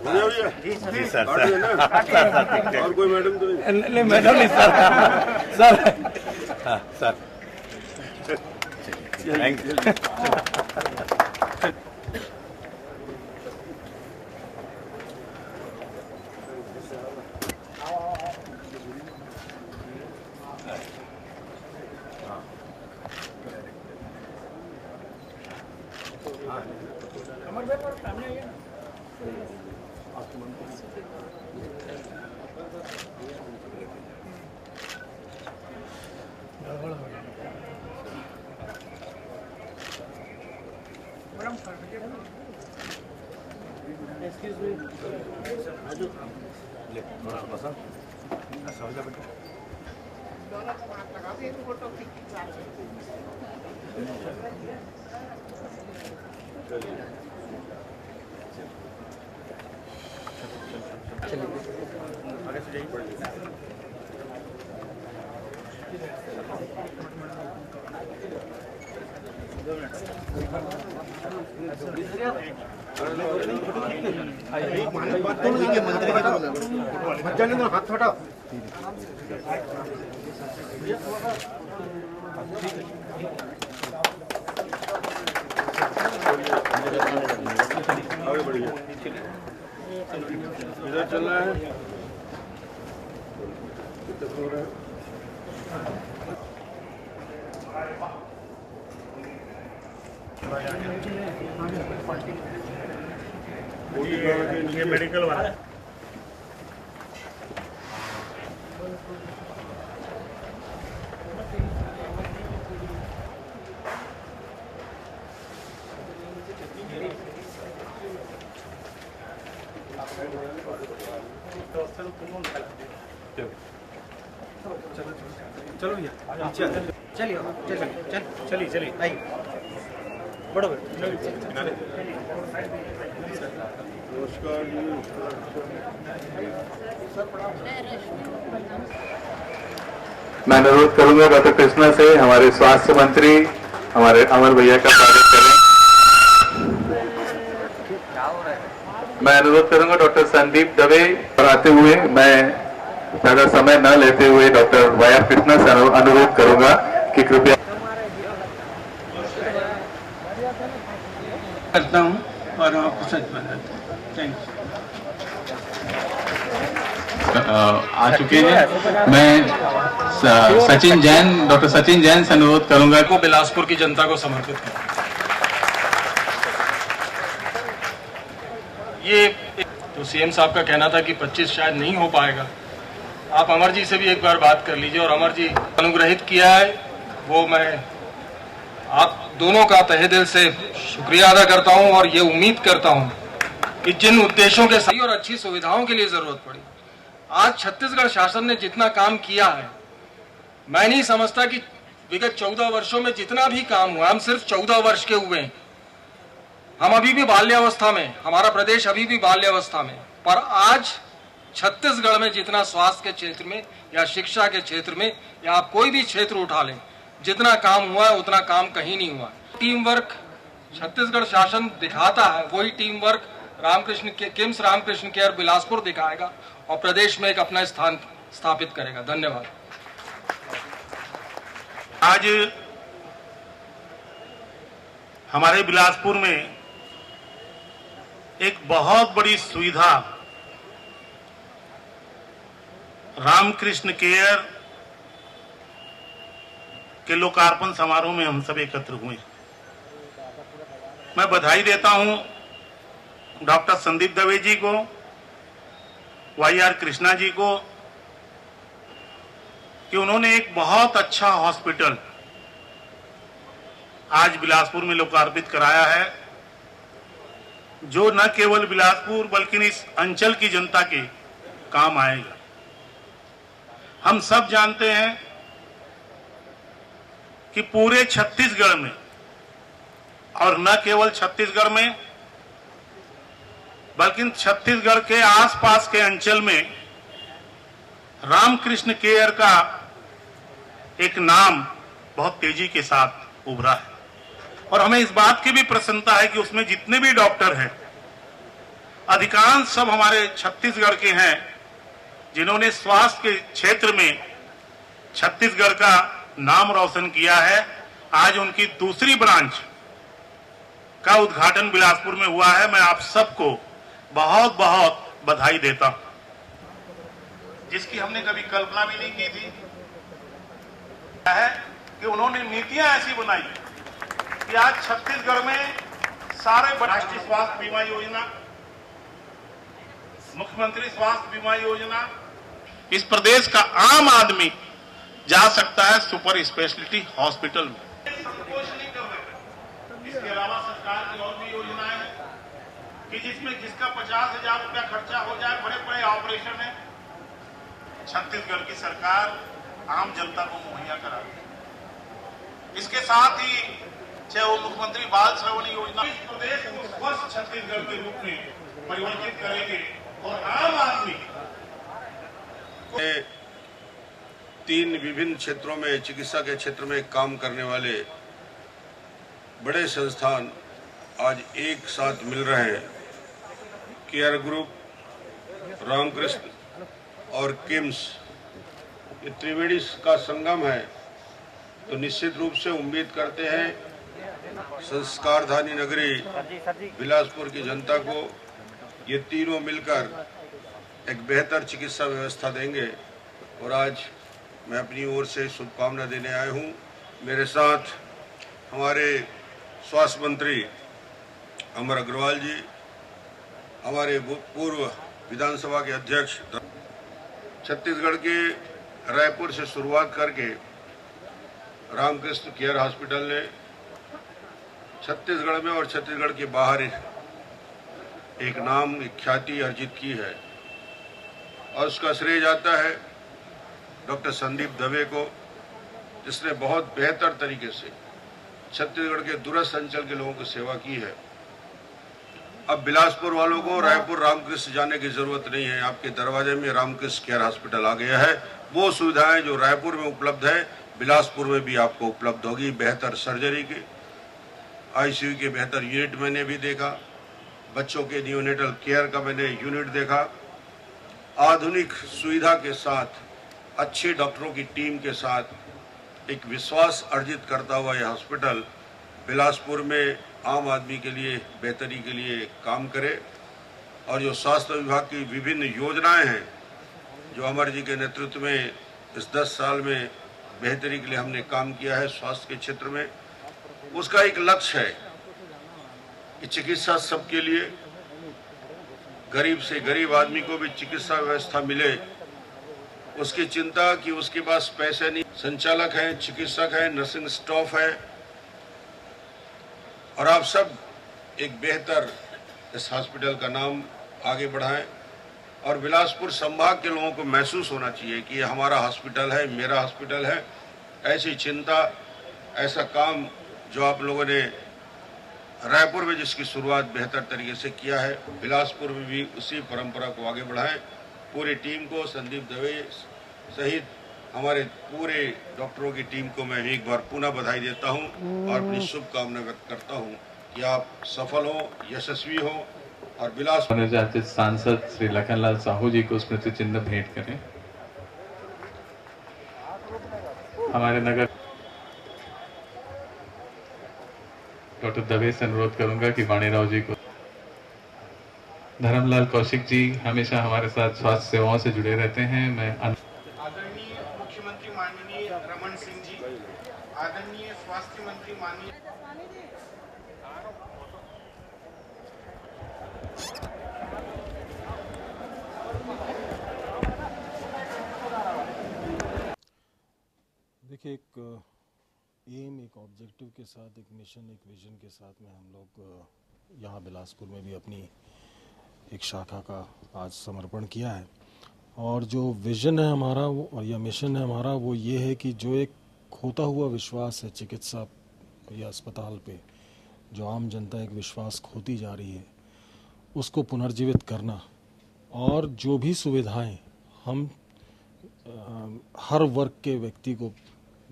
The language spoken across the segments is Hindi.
जी सर सर और कोई मैडम तो नहीं मैडम नहीं सर सर हाँ sir thank you. Excuse me. थोड़ा सा बसा ऐसा हो जा बेटा। आगे से यही पड़ हाथ हटाओ। आगे बढ़िए, इधर चलना है। कितना हो रहा है? ये मेडिकल वाला चलो भैया चलिए चलिए चलिए आइए बढ़ो नमस्कार जी। मैं अनुरोध करूंगा डॉक्टर कृष्णा से हमारे स्वास्थ्य मंत्री हमारे अमर भैया का स्वागत करें। मैं अनुरोध करूंगा डॉक्टर संदीप दवे आते हुए, मैं ज्यादा समय न लेते हुए डॉक्टर वाई कृष्णा से अनुरोध करूंगा कि कृपया करता हूँ और आपको सच बताता हूँ। Thank you. आ चुके हैं। मैं सचिन जैन, डॉक्टर सचिन जैन से अनुरोध करूंगा को बिलासपुर की जनता को समर्पित करें। ये तो सीएम साहब का कहना था कि 25 शायद नहीं हो पाएगा। आप अमर जी से भी एक बार बात कर लीजिए और अमर जी अनुग्रहित किया है, वो मैं आप दोनों का तहे दिल से शुक्रिया अदा करता हूं और ये उम्मीद करता हूं कि जिन उद्देश्यों के सही और अच्छी सुविधाओं के लिए जरूरत पड़ी, आज छत्तीसगढ़ शासन ने जितना काम किया है, मैं नहीं समझता कि विगत 14 वर्षों में जितना भी काम हुआ, हम सिर्फ 14 वर्ष के हुए हैं। हम अभी भी बाल्यावस्था में, हमारा प्रदेश अभी भी बाल्यावस्था में, पर आज छत्तीसगढ़ में जितना स्वास्थ्य के क्षेत्र में या शिक्षा के क्षेत्र में या आप कोई भी क्षेत्र उठा लें, जितना काम हुआ है उतना काम कहीं नहीं हुआ। टीम वर्क छत्तीसगढ़ शासन दिखाता है, वही team work KIMS Ramkrishna care Bilaspur दिखाएगा और प्रदेश में एक अपना स्थान स्थापित करेगा। धन्यवाद। आज हमारे बिलासपुर में एक बहुत बड़ी सुविधा रामकृष्ण केयर के लोकार्पण समारोह में हम सब एकत्र हुए। मैं बधाई देता हूं डॉक्टर संदीप दवे जी को, वाई कृष्णा जी को, कि उन्होंने एक बहुत अच्छा हॉस्पिटल आज बिलासपुर में लोकार्पित कराया है, जो न केवल बिलासपुर बल्कि इस अंचल की जनता के काम आएगा। हम सब जानते हैं कि पूरे छत्तीसगढ़ में और न केवल छत्तीसगढ़ में बल्कि छत्तीसगढ़ के आसपास के अंचल में रामकृष्ण केयर का एक नाम बहुत तेजी के साथ उभरा है और हमें इस बात की भी प्रसन्नता है कि उसमें जितने भी डॉक्टर हैं अधिकांश सब हमारे छत्तीसगढ़ के हैं जिन्होंने स्वास्थ्य के क्षेत्र में छत्तीसगढ़ का नाम रोशन किया है। आज उनकी दूसरी ब्रांच का उद्घाटन बिलासपुर में हुआ है। मैं आप सबको बहुत बहुत बधाई देता हूं, जिसकी हमने कभी कल्पना भी नहीं की थी। है कि उन्होंने नीतियां ऐसी बनाई कि आज छत्तीसगढ़ में सारे राष्ट्रीय स्वास्थ्य बीमा योजना, मुख्यमंत्री स्वास्थ्य बीमा योजना, इस प्रदेश का आम आदमी जा सकता है सुपर स्पेशलिटी हॉस्पिटल में। संकोच नहीं कर रहे। इसके अलावा सरकार की और भी योजनाएं हैं कि जिसका 50,000 रुपया खर्चा हो जाए, बड़े बड़े ऑपरेशन है, छत्तीसगढ़ की सरकार आम जनता को मुहैया करा रही है। इसके साथ ही चाहे वो मुख्यमंत्री बाल श्रवण योजना, इस प्रदेश को स्वस्थ छत्तीसगढ़ के रूप में परिवर्तित करेंगे और आम आदमी तीन विभिन्न क्षेत्रों में, चिकित्सा के क्षेत्र में काम करने वाले बड़े संस्थान आज एक साथ मिल रहे हैं। केयर ग्रुप, रामकृष्ण और किम्स, ये त्रिवेणी का संगम है। तो निश्चित रूप से उम्मीद करते हैं संस्कारधानी नगरी बिलासपुर की जनता को ये तीनों मिलकर एक बेहतर चिकित्सा व्यवस्था देंगे। और आज मैं अपनी ओर से शुभकामना देने आया हूँ। मेरे साथ हमारे स्वास्थ्य मंत्री अमर अग्रवाल जी, हमारे पूर्व विधानसभा के अध्यक्ष, छत्तीसगढ़ के रायपुर से शुरुआत करके रामकृष्ण केयर हॉस्पिटल ने छत्तीसगढ़ में और छत्तीसगढ़ के बाहर एक नाम, एक ख्याति अर्जित की है। और उसका श्रेय जाता है डॉक्टर संदीप दवे को, जिसने बहुत बेहतर तरीके से छत्तीसगढ़ के दूरस्थ अंचल के लोगों की सेवा की है। अब बिलासपुर वालों को रायपुर रामकृष्ण जाने की जरूरत नहीं है। आपके दरवाजे में रामकृष्ण केयर हॉस्पिटल आ गया है। वो सुविधाएं जो रायपुर में उपलब्ध है, बिलासपुर में भी आपको उपलब्ध होगी। बेहतर सर्जरी के, आईसीयू के बेहतर यूनिट मैंने भी देखा, बच्चों के नियोनेटल केयर का मैंने यूनिट देखा। आधुनिक सुविधा के साथ, अच्छे डॉक्टरों की टीम के साथ एक विश्वास अर्जित करता हुआ यह हॉस्पिटल बिलासपुर में आम आदमी के लिए बेहतरी के लिए काम करे। और जो स्वास्थ्य विभाग की विभिन्न योजनाएं हैं जो अमर जी के नेतृत्व में इस 10 साल में बेहतरी के लिए हमने काम किया है स्वास्थ्य के क्षेत्र में, उसका एक लक्ष्य है कि चिकित्सा सबके लिए, गरीब से गरीब आदमी को भी चिकित्सा व्यवस्था मिले। उसकी चिंता कि उसके पास पैसे नहीं, संचालक हैं, चिकित्सक हैं, नर्सिंग स्टाफ है, और आप सब एक बेहतर इस हॉस्पिटल का नाम आगे बढ़ाएं। और बिलासपुर संभाग के लोगों को महसूस होना चाहिए कि ये हमारा हॉस्पिटल है, मेरा हॉस्पिटल है। ऐसी चिंता, ऐसा काम जो आप लोगों ने रायपुर में जिसकी शुरुआत बेहतर तरीके से किया है, बिलासपुर में भी उसी परंपरा को आगे बढ़ाएं। पूरी टीम को, संदीप दवे सहित हमारे पूरे डॉक्टरों की टीम को मैं एक बार पुनः बधाई देता हूं और अपनी शुभकामना व्यक्त करता हूं कि आप सफल हो, यशस्वी हो और बिलासपुर। निर्वाचित सांसद श्री लखनलाल साहू जी को स्मृति चिन्ह भेंट करें। हमारे नगर डॉक्टर दवे से अनुरोध करूंगा कि वाणीराव जी को। धर्मलाल कौशिक जी हमेशा हमारे साथ स्वास्थ्य सेवाओं से जुड़े रहते हैं। मैं आदरणीय मुख्यमंत्री माननीय रमन सिंह जी, आदरणीय स्वास्थ्य मंत्री माननीय देखिए, एक एम, एक ऑब्जेक्टिव के साथ, एक मिशन, एक विजन के साथ में हम लोग यहाँ बिलासपुर में भी अपनी एक शाखा का आज समर्पण किया है। और जो विजन है हमारा वो, और यह मिशन है हमारा, वो ये है कि जो एक खोता हुआ विश्वास है चिकित्सा या अस्पताल पे, जो आम जनता एक विश्वास खोती जा रही है, उसको पुनर्जीवित करना। और जो भी सुविधाएं हम हर वर्ग के व्यक्ति को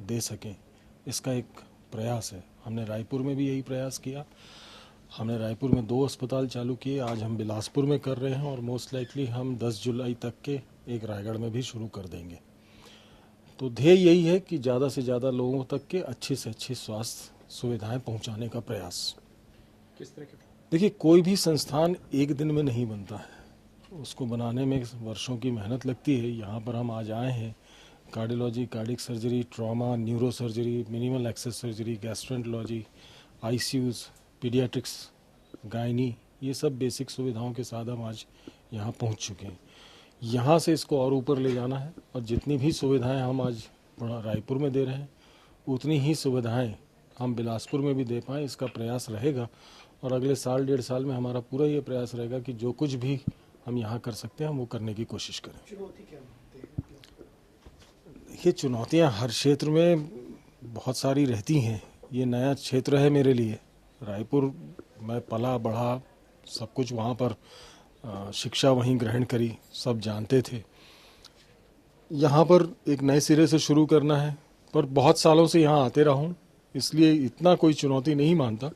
दे सकें, इसका एक प्रयास है। हमने रायपुर में भी यही प्रयास किया। हमने रायपुर में 2 अस्पताल चालू किए, आज हम बिलासपुर में कर रहे हैं और मोस्ट लाइकली हम 10 जुलाई तक के एक रायगढ़ में भी शुरू कर देंगे। तो ध्येय यही है कि ज़्यादा से ज़्यादा लोगों तक के अच्छी से अच्छी स्वास्थ्य सुविधाएं पहुंचाने का प्रयास। किस तरह के? देखिए, कोई भी संस्थान एक दिन में नहीं बनता है, उसको बनाने में वर्षों की मेहनत लगती है। यहाँ पर हम आज आए हैं, cardiology, cardiac surgery, trauma, neuro surgery, minimal access surgery, gastroenterology, ICUs, paediatrics, gynae, ये सब बेसिक सुविधाओं के साथ हम आज यहाँ पहुँच चुके हैं। यहाँ से इसको और ऊपर ले जाना है और जितनी भी सुविधाएं हम आज रायपुर में दे रहे हैं उतनी ही सुविधाएं हम बिलासपुर में भी दे पाएँ, इसका प्रयास रहेगा। और अगले साल 1.5 साल में हमारा पूरा ये प्रयास रहेगा कि जो कुछ भी हम यहाँ कर सकते हैं हम वो करने की कोशिश करें। चुनौती क्या मानते हैं? देखिए, चुनौतियाँ हर क्षेत्र में बहुत सारी रहती हैं। ये नया क्षेत्र है मेरे लिए। रायपुर मैं पला बढ़ा, सब कुछ वहाँ पर शिक्षा वहीं ग्रहण करी, सब जानते थे। यहाँ पर एक नए सिरे से शुरू करना है, पर बहुत सालों से यहाँ आते रहा हूँ, इसलिए इतना कोई चुनौती नहीं मानता।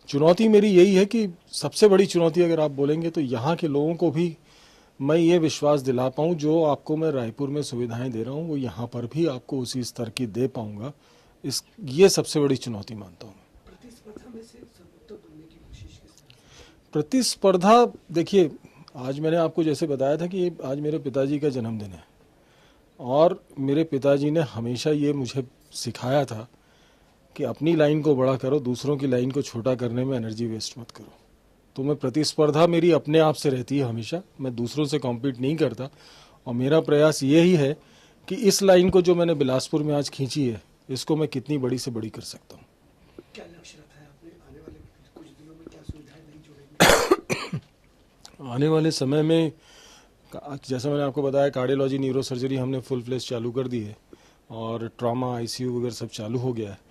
चुनौती मेरी यही है कि सबसे बड़ी चुनौती अगर आप बोलेंगे तो यहाँ के लोगों को भी मैं ये विश्वास दिला पाऊँ जो आपको मैं रायपुर में सुविधाएं दे रहा हूँ वो यहाँ पर भी आपको उसी स्तर की दे पाऊँगा। ये सबसे बड़ी चुनौती मानता हूँ। प्रतिस्पर्धा में से सर्वोत्तम बनने की कोशिश किस तरह? प्रतिस्पर्धा, देखिए, आज मैंने आपको जैसे बताया था कि आज मेरे पिताजी का जन्मदिन है और मेरे पिताजी ने हमेशा ये मुझे सिखाया था कि अपनी लाइन को बड़ा करो, दूसरों की लाइन को छोटा करने में एनर्जी वेस्ट मत करो। तो मैं प्रतिस्पर्धा मेरी अपने आप से रहती है हमेशा, मैं दूसरों से कॉम्पीट नहीं करता और मेरा प्रयास यही है कि इस लाइन को जो मैंने बिलासपुर में आज खींची है इसको मैं कितनी बड़ी से बड़ी कर सकता हूँ। क्या लक्ष्य रखा है आपने आने वाले कुछ दिनों में? क्या सुविधाएं नहीं जुड़ेंगी? आने वाले समय में जैसा मैंने आपको बताया, कार्डियोलॉजी, न्यूरो सर्जरी हमने फुल फ्लेज चालू कर दी है और ट्रॉमा, आईसीयू वगैरह सब चालू हो गया है।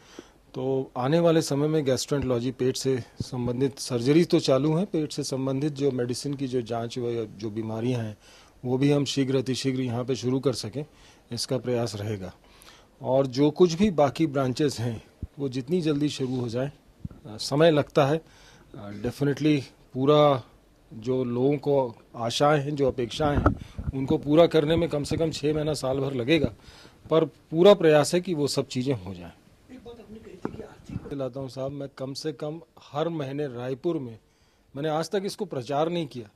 तो आने वाले समय में गैस्ट्रेंटोलॉजी, पेट से संबंधित सर्जरी तो चालू है, पेट से संबंधित जो मेडिसिन की जो जांच व जो बीमारियां हैं वो भी हम शीघ्र अतिशीघ्र यहाँ पे शुरू कर सकें, इसका प्रयास रहेगा। और जो कुछ भी बाकी ब्रांचेस हैं वो जितनी जल्दी शुरू हो जाए, समय लगता है डेफिनेटली, पूरा जो लोगों को आशाएं हैं, जो अपेक्षाएं हैं, उनको पूरा करने में कम से कम 6 महीना साल भर लगेगा, पर पूरा प्रयास है कि वो सब चीज़ें हो जाएं। एक बात आपने कही थी कि आर्थिक दिलाता हूँ साहब, मैं कम से कम हर महीने रायपुर में, मैंने आज तक इसको प्रचार नहीं किया,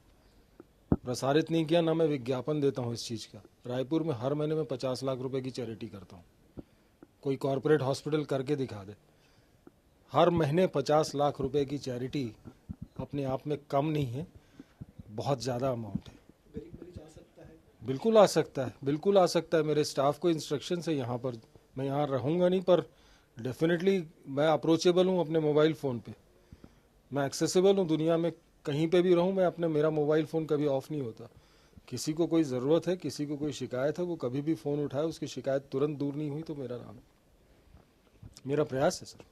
प्रसारित नहीं किया, ना मैं विज्ञापन देता हूँ इस चीज़ का। रायपुर में हर महीने में 50 लाख रुपए की चैरिटी करता हूँ। कोई कॉरपोरेट हॉस्पिटल करके दिखा दे। हर महीने 50 लाख रुपए की चैरिटी अपने आप में कम नहीं है, बहुत ज़्यादा अमाउंट है। गरीब मरीज आ सकता है? बिल्कुल आ सकता है, बिल्कुल आ सकता है। मेरे स्टाफ को इंस्ट्रक्शन है यहाँ पर, मैं यहाँ रहूँगा नहीं पर डेफिनेटली मैं अप्रोचेबल हूँ अपने मोबाइल फ़ोन पे, मैं एक्सेसिबल हूँ। दुनिया में कहीं पे भी रहूँ मैं मेरा मोबाइल फ़ोन कभी ऑफ नहीं होता। किसी को कोई ज़रूरत है, किसी को कोई शिकायत है, वो कभी भी फ़ोन उठाए, उसकी शिकायत तुरंत दूर नहीं हुई तो मेरा नाम है, मेरा प्रयास है सर।